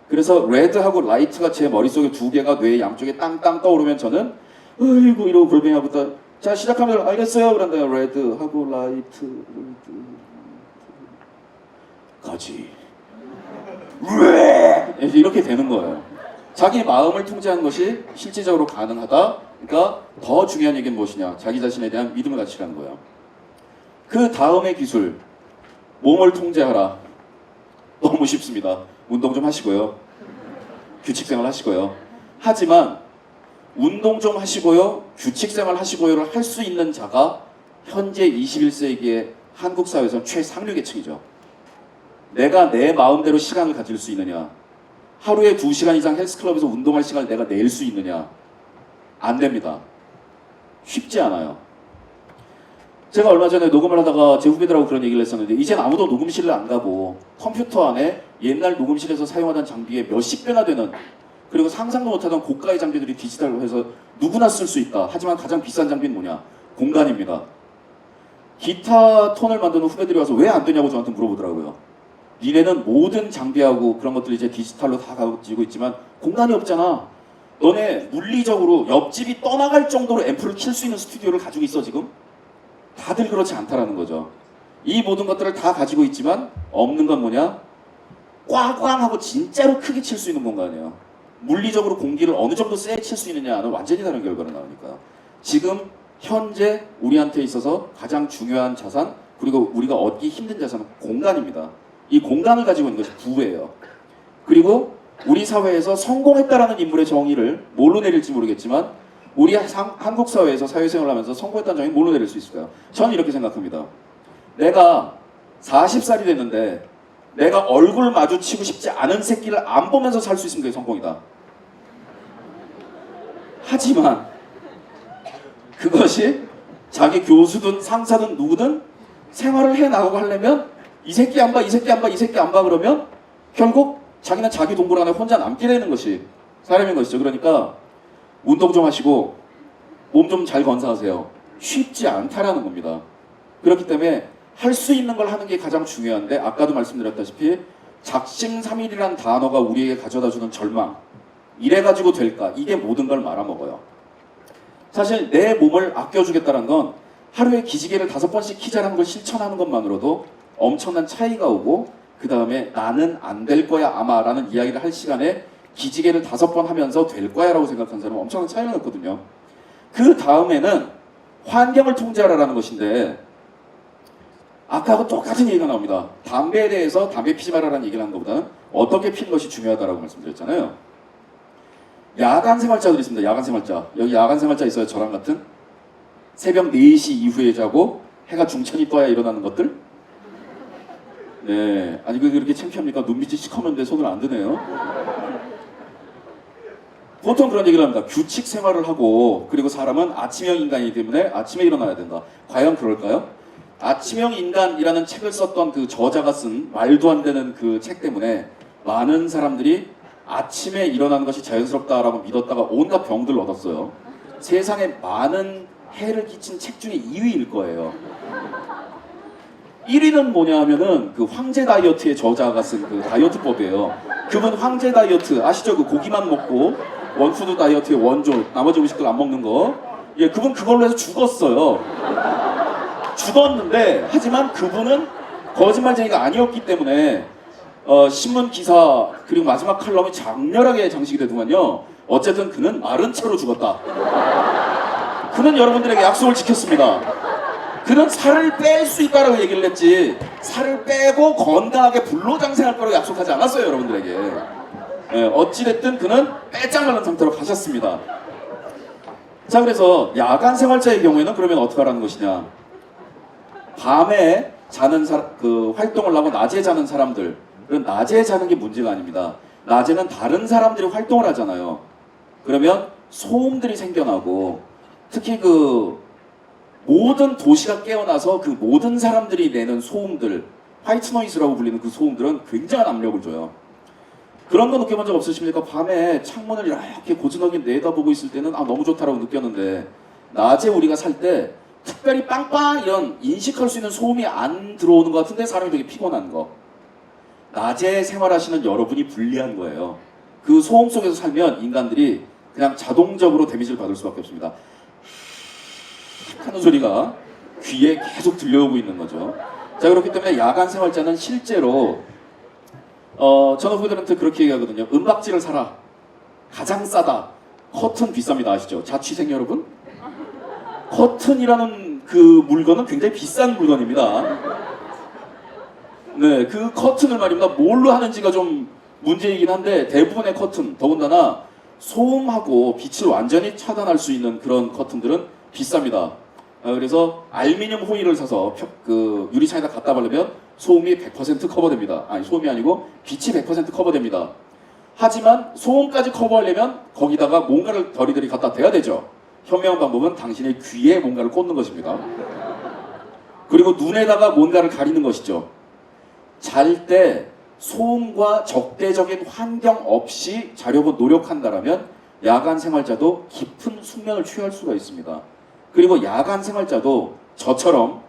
Speaker 2: 그래서 red하고 light가 제 머릿속에 2개가 뇌의 양쪽에 땅땅 떠오르면 저는 어이구 이러고 골뱅이부터 자 시작하면 알겠어요 그런데 red하고 light 가지 이렇게 되는 거예요. 자기 마음을 통제하는 것이 실질적으로 가능하다. 그러니까 더 중요한 얘기는 무엇이냐, 자기 자신에 대한 믿음을 가지라는 거예요. 그 다음의 기술, 몸을 통제하라. 너무 쉽습니다. 운동 좀 하시고요, 규칙생활 하시고요. 하지만 운동 좀 하시고요, 규칙생활 하시고요를 할 수 있는 자가 현재 21세기의 한국 사회에서는 최상류 계층이죠. 내가 내 마음대로 시간을 가질 수 있느냐, 하루에 2시간 이상 헬스클럽에서 운동할 시간을 내가 낼 수 있느냐, 안 됩니다. 쉽지 않아요. 제가 얼마 전에 녹음을 하다가 제 후배들하고 그런 얘기를 했었는데, 이젠 아무도 녹음실을 안 가고 컴퓨터 안에 옛날 녹음실에서 사용하던 장비에 몇십 배나 되는, 그리고 상상도 못하던 고가의 장비들이 디지털로 해서 누구나 쓸 수 있다. 하지만 가장 비싼 장비는 뭐냐? 공간입니다. 기타 톤을 만드는 후배들이 와서 왜 안 되냐고 저한테 물어보더라고요. 니네는 모든 장비하고 그런 것들이 이제 디지털로 다 가지고 있지만 공간이 없잖아. 너네 물리적으로 옆집이 떠나갈 정도로 앰프를 킬 수 있는 스튜디오를 가지고 있어 지금? 다들 그렇지 않다라는 거죠. 이 모든 것들을 다 가지고 있지만 없는 건 뭐냐? 꽝꽝 하고 진짜로 크게 칠 수 있는 공간이에요. 물리적으로 공기를 어느 정도 세게 칠 수 있느냐는 완전히 다른 결과가 나오니까. 지금 현재 우리한테 있어서 가장 중요한 자산, 그리고 우리가 얻기 힘든 자산은 공간입니다. 이 공간을 가지고 있는 것이 부예요. 그리고 우리 사회에서 성공했다라는 인물의 정의를 뭘로 내릴지 모르겠지만 우리 한국 사회에서 사회생활을 하면서 성공했다는 점이 뭘로 내릴 수 있을까요? 저는 이렇게 생각합니다. 내가 40살이 됐는데 내가 얼굴 마주치고 싶지 않은 새끼를 안 보면서 살 수 있으면 그게 성공이다. 하지만 그것이 자기 교수든 상사든 누구든 생활을 해나가고 하려면 이 새끼 안 봐, 이 새끼 안 봐, 이 새끼 안 봐 그러면 결국 자기는 자기 동굴 안에 혼자 남게 되는 것이 사람인 것이죠. 그러니까 운동 좀 하시고 몸 좀 잘 건사하세요. 쉽지 않다라는 겁니다. 그렇기 때문에 할 수 있는 걸 하는 게 가장 중요한데 아까도 말씀드렸다시피 작심삼일이란 단어가 우리에게 가져다주는 절망 이래가지고 될까? 이게 모든 걸 말아먹어요. 사실 내 몸을 아껴주겠다는 건 하루에 기지개를 5번씩 키자라는 걸 실천하는 것만으로도 엄청난 차이가 오고 그 다음에 나는 안 될 거야 아마 라는 이야기를 할 시간에 기지개를 5번 하면서 될 거야 라고 생각하는 사람은 엄청난 차이가 났거든요. 그 다음에는 환경을 통제하라는 것인데 아까하고 똑같은 얘기가 나옵니다. 담배에 대해서 담배 피지 말아라는 얘기를 하는 것보다는 어떻게 피는 것이 중요하다고 말씀드렸잖아요. 야간 생활자들이 있습니다. 야간 생활자. 여기 야간 생활자 있어요. 저랑 같은 새벽 4시 이후에 자고 해가 중천이 떠야 일어나는 것들. 네, 아니 그게 그렇게 창피합니까? 눈빛이 시커먼데 손을 안 드네요. 보통 그런 얘기를 합니다. 규칙 생활을 하고 그리고 사람은 아침형 인간이기 때문에 아침에 일어나야 된다. 과연 그럴까요? 아침형 인간이라는 책을 썼던 그 저자가 쓴 말도 안 되는 그 책 때문에 많은 사람들이 아침에 일어나는 것이 자연스럽다라고 믿었다가 온갖 병들을 얻었어요. 세상에 많은 해를 끼친 책 중에 2위일 거예요. 1위는 뭐냐 하면은 그 황제 다이어트의 저자가 쓴 그 다이어트법이에요. 그분 황제 다이어트 아시죠? 그 고기만 먹고 원푸드 다이어트의 원조 나머지 음식들 안 먹는 거. 예, 그분 그걸로 해서 죽었어요. 죽었는데 하지만 그분은 거짓말쟁이가 아니었기 때문에 신문 기사 그리고 마지막 칼럼이 장렬하게 장식이 되더만요. 어쨌든 그는 마른 채로 죽었다. 그는 여러분들에게 약속을 지켰습니다. 그는 살을 뺄 수 있다라고 얘기를 했지 살을 빼고 건강하게 불로장생할 거라고 약속하지 않았어요. 여러분들에게. 어찌됐든 그는 빼짱하는 상태로 가셨습니다. 자, 그래서 야간 생활자의 경우에는 그러면 어떻게 하라는 것이냐. 밤에 자는 그 활동을 하고 낮에 자는 사람들 그런 낮에 자는 게 문제가 아닙니다. 낮에는 다른 사람들이 활동을 하잖아요. 그러면 소음들이 생겨나고 특히 그 모든 도시가 깨어나서 그 모든 사람들이 내는 소음들 화이트 노이즈라고 불리는 그 소음들은 굉장한 압력을 줘요. 그런 거 느껴본 적 없으십니까? 밤에 창문을 이렇게 고즈넉이 내다보고 있을 때는 너무 좋다라고 느꼈는데 낮에 우리가 살 때 특별히 빵빵 이런 인식할 수 있는 소음이 안 들어오는 것 같은데 사람이 되게 피곤한 거. 낮에 생활하시는 여러분이 불리한 거예요. 그 소음 속에서 살면 인간들이 그냥 자동적으로 데미지를 받을 수밖에 없습니다. 하는 소리가 귀에 계속 들려오고 있는 거죠. 자, 그렇기 때문에 야간 생활자는 실제로 저는 후배들한테 그렇게 얘기하거든요. 은박지를 사라. 가장 싸다. 커튼 비쌉니다. 아시죠? 자취생 여러분? 커튼이라는 그 물건은 굉장히 비싼 물건입니다. 네, 그 커튼을 말입니다. 뭘로 하는지가 좀 문제이긴 한데 대부분의 커튼, 더군다나 소음하고 빛을 완전히 차단할 수 있는 그런 커튼들은 비쌉니다. 그래서 알루미늄 호일을 사서 그 유리창에다 갖다 바르면 소음이 100% 커버됩니다. 아니, 소음이 아니고 빛이 100% 커버됩니다. 하지만 소음까지 커버하려면 거기다가 뭔가를 덜이덜이 갖다 대야 되죠. 현명한 방법은 당신의 귀에 뭔가를 꽂는 것입니다. 그리고 눈에다가 뭔가를 가리는 것이죠. 잘 때 소음과 적대적인 환경 없이 자려고 노력한다면 야간 생활자도 깊은 숙면을 취할 수가 있습니다. 그리고 야간 생활자도 저처럼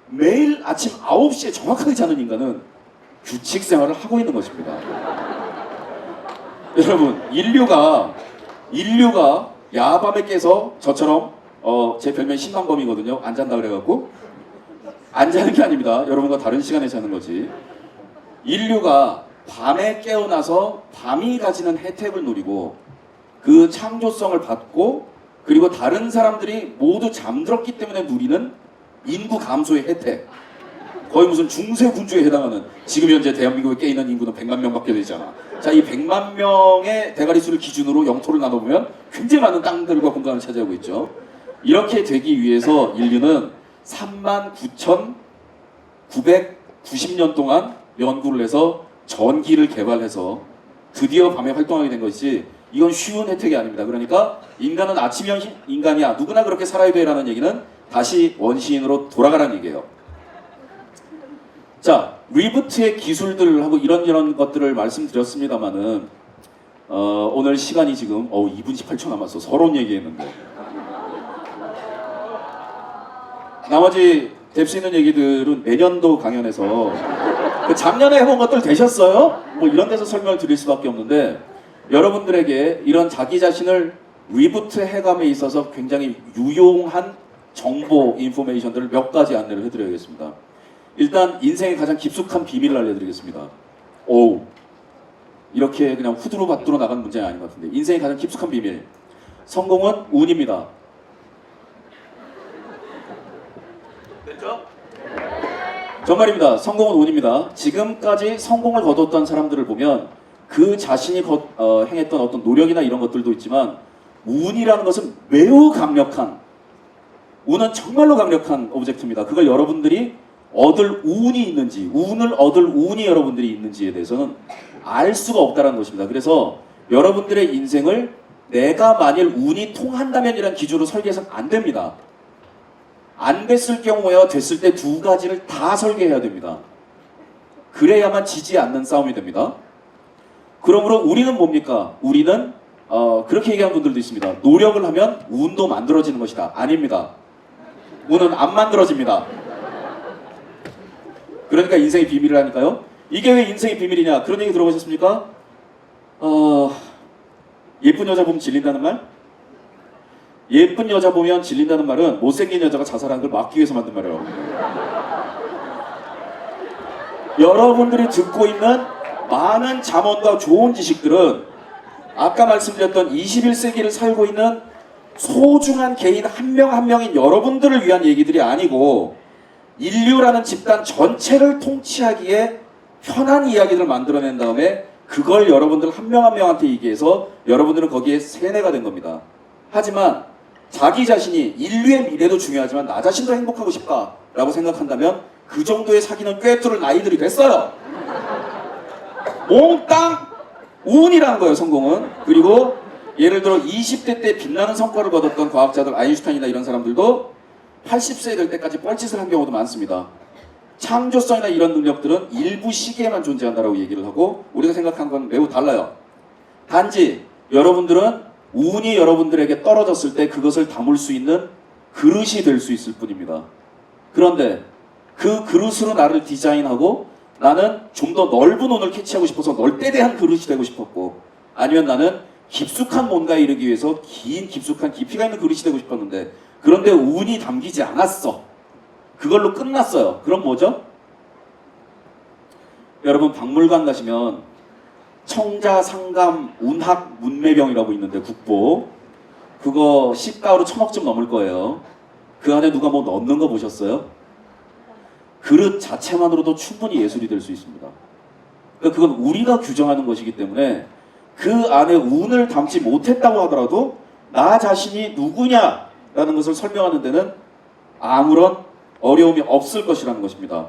Speaker 2: 매일 아침 9시에 정확하게 자는 인간은 규칙 생활을 하고 있는 것입니다. 여러분, 인류가 야밤에 깨서 저처럼 제 별명이 신망범이거든요. 안 잔다 그래갖고 안 자는 게 아닙니다. 여러분과 다른 시간에 자는 거지. 인류가 밤에 깨어나서 밤이 가지는 혜택을 누리고 그 창조성을 받고 그리고 다른 사람들이 모두 잠들었기 때문에 누리는 인구 감소의 혜택. 거의 무슨 중세 군주에 해당하는, 지금 현재 대한민국에 깨 있는 인구는 100만 명밖에 되잖아. 자, 이 100만 명의 대가리 수를 기준으로 영토를 나눠보면 굉장히 많은 땅들과 공간을 차지하고 있죠. 이렇게 되기 위해서 인류는 39,990년 동안 연구를 해서 전기를 개발해서 드디어 밤에 활동하게 된 것이지, 이건 쉬운 혜택이 아닙니다. 그러니까 인간은 아침형 인간이야, 누구나 그렇게 살아야 돼라는 얘기는 다시 원시인으로 돌아가라는 얘기예요. 자, 리부트의 기술들하고 이런 것들을 말씀드렸습니다만은 오늘 시간이 지금 2분 18초 남았어. 서론 얘기했는데 나머지 될 수 있는 얘기들은 내년도 강연에서 그 작년에 해본 것들 되셨어요? 뭐 이런 데서 설명을 드릴 수밖에 없는데, 여러분들에게 이런 자기 자신을 리부트 해감에 있어서 굉장히 유용한 정보, 인포메이션들을 몇 가지 안내를 해드려야겠습니다. 일단 인생의 가장 깊숙한 비밀을 알려드리겠습니다. 오, 이렇게 그냥 후두루바뚜루 나가는 문제는 아닌 것 같은데, 인생의 가장 깊숙한 비밀, 성공은 운입니다. 됐죠? 정말입니다. 성공은 운입니다. 지금까지 성공을 거뒀던 사람들을 보면 그 자신이 행했던 어떤 노력이나 이런 것들도 있지만, 운이라는 것은 매우 강력한, 운은 정말로 강력한 오브젝트입니다. 그걸 여러분들이 얻을 운이 있는지, 운을 얻을 운이 여러분들이 있는지에 대해서는 알 수가 없다는 것입니다. 그래서 여러분들의 인생을 내가 만일 운이 통한다면이란 기준으로 설계해서는 안 됩니다. 안 됐을 경우에요, 됐을 때 두 가지를 다 설계해야 됩니다. 그래야만 지지 않는 싸움이 됩니다. 그러므로 우리는 뭡니까? 우리는 그렇게 얘기하는 분들도 있습니다. 노력을 하면 운도 만들어지는 것이다. 아닙니다. 운은 안 만들어집니다. 그러니까 인생의 비밀이라니까요. 이게 왜 인생의 비밀이냐? 그런 얘기 들어보셨습니까? 예쁜 여자 보면 질린다는 말? 예쁜 여자 보면 질린다는 말은 못생긴 여자가 자살하는 걸 막기 위해서 만든 말이에요. 여러분들이 듣고 있는 많은 잠언과 좋은 지식들은 아까 말씀드렸던 21세기를 살고 있는 소중한 개인 한 명 한 명인 여러분들을 위한 얘기들이 아니고, 인류라는 집단 전체를 통치하기에 편한 이야기들을 만들어낸 다음에 그걸 여러분들 한 명 한 명한테 얘기해서 여러분들은 거기에 세뇌가 된 겁니다. 하지만 자기 자신이 인류의 미래도 중요하지만 나 자신도 행복하고 싶다라고 생각한다면 그 정도의 사기는 꿰뚫을 나이들이 됐어요. 몽땅 운이라는 거예요, 성공은. 그리고 예를 들어 20대 때 빛나는 성과를 거뒀던 과학자들, 아인슈타인이나 이런 사람들도 80세 될 때까지 뻘짓을 한 경우도 많습니다. 창조성이나 이런 능력들은 일부 시기에만 존재한다라고 얘기를 하고, 우리가 생각한 건 매우 달라요. 단지 여러분들은 운이 여러분들에게 떨어졌을 때 그것을 담을 수 있는 그릇이 될 수 있을 뿐입니다. 그런데 그 그릇으로 나를 디자인하고, 나는 좀 더 넓은 운을 캐치하고 싶어서 널대대한 그릇이 되고 싶었고, 아니면 나는 깊숙한 뭔가에 이르기 위해서 깊숙한 깊이가 있는 그릇이 되고 싶었는데, 그런데 운이 담기지 않았어. 그걸로 끝났어요. 그럼 뭐죠? 여러분 박물관 가시면 청자, 상감, 운학, 문매병이라고 있는데, 국보 그거 시가로 1,000억쯤 넘을 거예요. 그 안에 누가 뭐 넣는 거 보셨어요? 그릇 자체만으로도 충분히 예술이 될 수 있습니다. 그러니까 그건 우리가 규정하는 것이기 때문에 그 안에 운을 담지 못했다고 하더라도 나 자신이 누구냐라는 것을 설명하는 데는 아무런 어려움이 없을 것이라는 것입니다.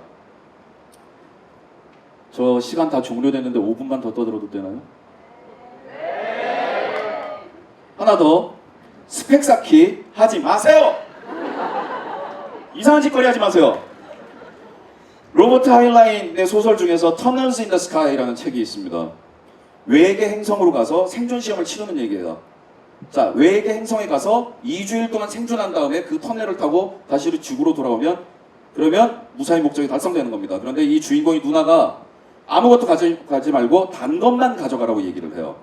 Speaker 2: 저 시간 다 종료됐는데 5분만 더 떠들어도 되나요? 하나 더, 스펙 쌓기 하지 마세요. 이상한 짓거리 하지 마세요. 로버트 하일라인의 소설 중에서 Tunnels in the Sky라는 책이 있습니다. 외계 행성으로 가서 생존 시험을 치르는 얘기예요. 자, 외계 행성에 가서 2주일 동안 생존한 다음에 그 터널을 타고 다시 지구로 돌아오면, 그러면 무사히 목적이 달성되는 겁니다. 그런데 이 주인공이 누나가 아무것도 가지 말고 단 것만 가져가라고 얘기를 해요.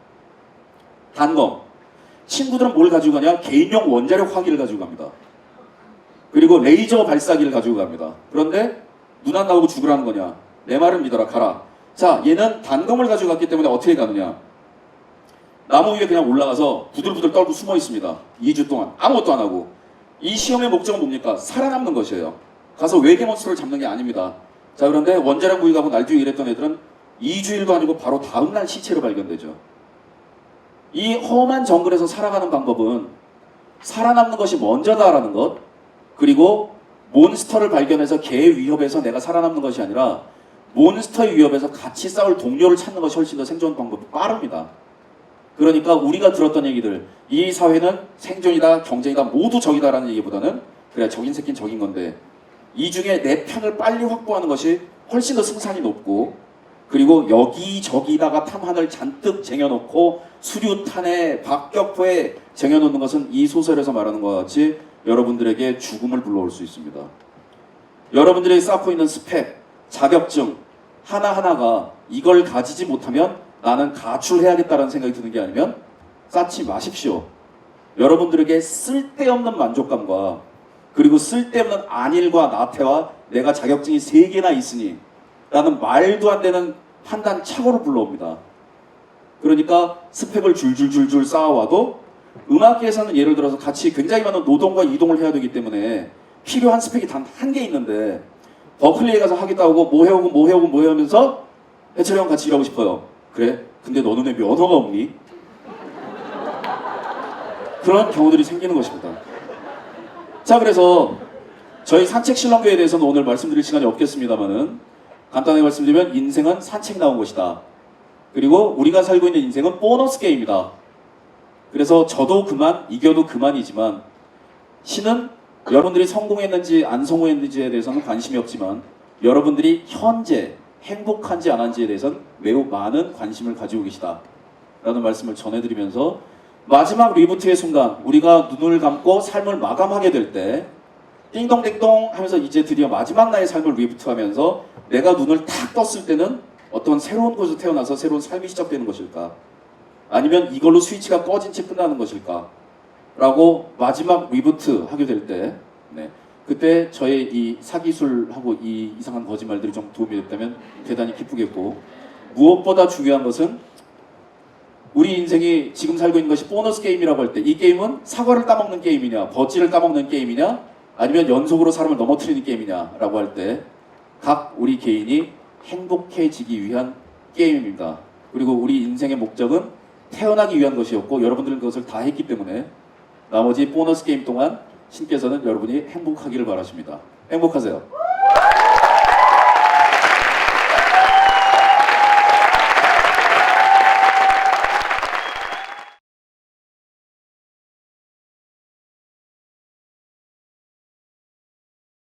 Speaker 2: 단 것. 친구들은 뭘 가지고 가냐? 개인용 원자력 화기를 가지고 갑니다. 그리고 레이저 발사기를 가지고 갑니다. 그런데 누나 나오고 죽으라는 거냐? 내 말을 믿어라, 가라. 자, 얘는 단검을 가지고 갔기 때문에 어떻게 가느냐? 나무 위에 그냥 올라가서 부들부들 떨고 숨어 있습니다. 2주 동안 아무것도 안 하고. 이 시험의 목적은 뭡니까? 살아남는 것이에요. 가서 외계 몬스터를 잡는 게 아닙니다. 자, 그런데 원자력 무기가고 날뛰고 이랬던 애들은 2주일도 아니고 바로 다음날 시체로 발견되죠. 이 험한 정글에서 살아가는 방법은 살아남는 것이 먼저다라는 것, 그리고 몬스터를 발견해서 걔의 위협에서 내가 살아남는 것이 아니라 몬스터의 위협에서 같이 싸울 동료를 찾는 것이 훨씬 더 생존 방법이 빠릅니다. 그러니까 우리가 들었던 얘기들, 이 사회는 생존이다, 경쟁이다, 모두 적이다라는 얘기보다는 그래, 적인 새끼는 적인 건데 이 중에 내 편을 빨리 확보하는 것이 훨씬 더 승산이 높고, 그리고 여기저기다가 탄환을 잔뜩 쟁여놓고 수류탄에 박격포에 쟁여놓는 것은 이 소설에서 말하는 것과 같이 여러분들에게 죽음을 불러올 수 있습니다. 여러분들이 쌓고 있는 스펙, 자격증 하나하나가 이걸 가지지 못하면 나는 가출해야겠다는 생각이 드는 게 아니면 쌓지 마십시오. 여러분들에게 쓸데없는 만족감과 그리고 쓸데없는 안일과 나태와 내가 자격증이 3개나 있으니 라는 말도 안 되는 판단 착오를 불러옵니다. 그러니까 스펙을 줄줄줄줄 쌓아와도 음악계에서는 예를 들어서 같이 굉장히 많은 노동과 이동을 해야 되기 때문에 필요한 스펙이 단 한 개 있는데 버클리에 가서 하겠다고 하고 뭐 해오고 하면서 해철이 형 같이 일하고 싶어요. 그래? 근데 너는 왜 면허가 없니? 그런 경우들이 생기는 것입니다. 자, 그래서 저희 산책신랑교에 대해서는 오늘 말씀드릴 시간이 없겠습니다만은 간단하게 말씀드리면 인생은 산책 나온 것이다. 그리고 우리가 살고 있는 인생은 보너스 게임이다. 그래서 저도 그만, 이겨도 그만이지만 신은 여러분들이 성공했는지 안 성공했는지에 대해서는 관심이 없지만 여러분들이 현재 행복한지 안 한지에 대해서는 매우 많은 관심을 가지고 계시다 라는 말씀을 전해드리면서 마지막 리부트의 순간, 우리가 눈을 감고 삶을 마감하게 될 때 띵동띵동 하면서 이제 드디어 마지막 나의 삶을 리부트하면서 내가 눈을 탁 떴을 때는 어떤 새로운 곳에서 태어나서 새로운 삶이 시작되는 것일까? 아니면 이걸로 스위치가 꺼진 채 끝나는 것일까? 라고 마지막 리부트 하게 될 때, 네, 그때 저의 이 사기술하고 이 이상한 거짓말들이 좀 도움이 됐다면 대단히 기쁘겠고, 무엇보다 중요한 것은 우리 인생이 지금 살고 있는 것이 보너스 게임이라고 할 때 이 게임은 사과를 따먹는 게임이냐, 버찌를 까먹는 게임이냐, 아니면 연속으로 사람을 넘어뜨리는 게임이냐라고 할 때 각 우리 개인이 행복해지기 위한 게임입니다. 그리고 우리 인생의 목적은 태어나기 위한 것이었고 여러분들은 그것을 다 했기 때문에 나머지 보너스 게임 동안 신께서는 여러분이 행복하기를 바라십니다. 행복하세요.